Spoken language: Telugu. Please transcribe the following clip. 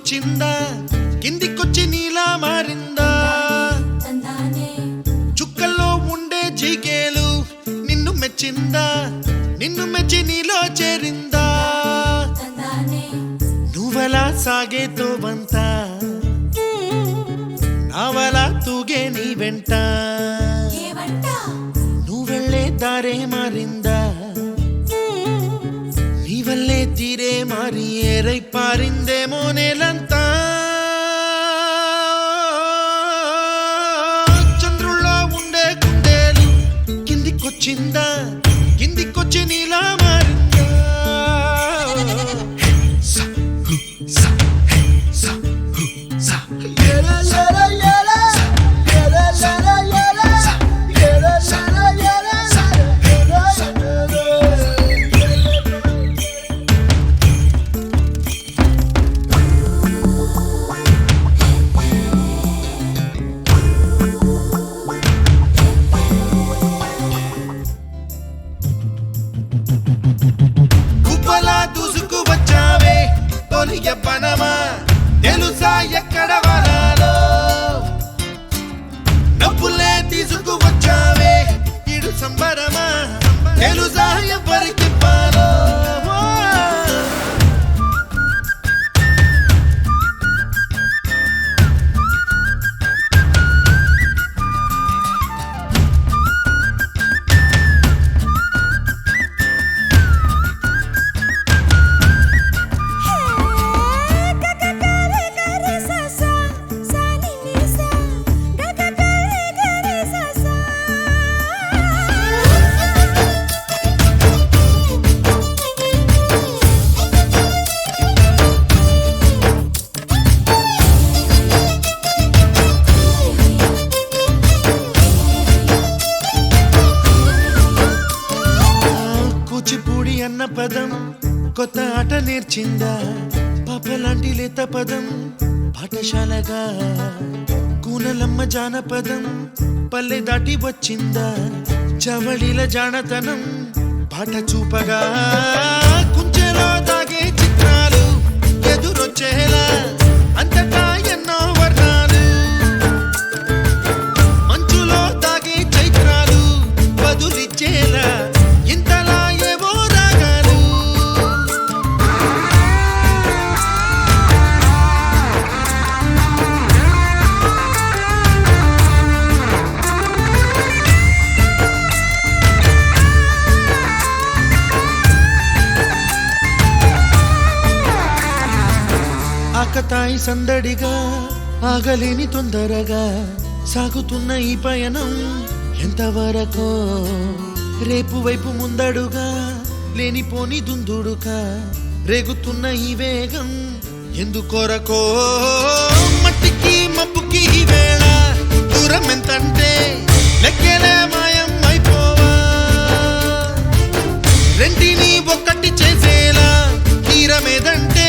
కిందికొచ్చిందా కిందికొచ్చి నీలా మారిందా చుక్కల్లో ఉండే జీకేలు నిన్ను మెచ్చిందా నిన్ను మెచ్చి నీలో చేరిందా నువ్వలా సాగేతో బంతా నావలా తూగే నీ వెంట నువ్వెళ్ళే దారే మారిందా నీ వల్లే తీరే మారి ఏరై పారిందేమో నేలంతా చంద్రుల్లో ఉండే గుండెలు కిందికొచ్చిందా కిందికొచ్చి నీలా మారిందా దూసుకు వచ్చావే తొలియ పనమా తెలుసా ఎక్కడ వరాలో డబ్బులే తీసుకు వచ్చావే ఇడు సంబరమా తెలుసా ఎవరికి పాలో కూచిపూడి అన్న పదం కొత్త ఆట నేర్చిందా పాపలాంటి లేత పదం పాఠశాలగా కూనలమ్మ జానపదం పల్లె దాటి వచ్చిందా చవళిల జానతనం పాట చూపగా కుంచెలో దాగే చిత్రాలు ఎదురొచ్చేలా అంతటా ఎన్నో వర్ణాలు మంచులో దాగే చైత్రాలు బదులిచ్చేలా ఇంతలా ఏవో రాగాలు ఆకతాయి సందడిగా ఆగలేని తొందరగా సాగుతున్న ఈ పయనం ఎంతవరకో రేపు వైపు ముందడుగా లేనిపోని దుందుడుగా రేగుతున్న ఈ వేగం ఎందుకొరకో మట్టికి మబ్బుకి ఈ వేళ దూరం ఎంతంటే లెక్కలే మాయం అయిపోవా రెంటిని ఒక్కటి చేసేలా తీరమేదంటే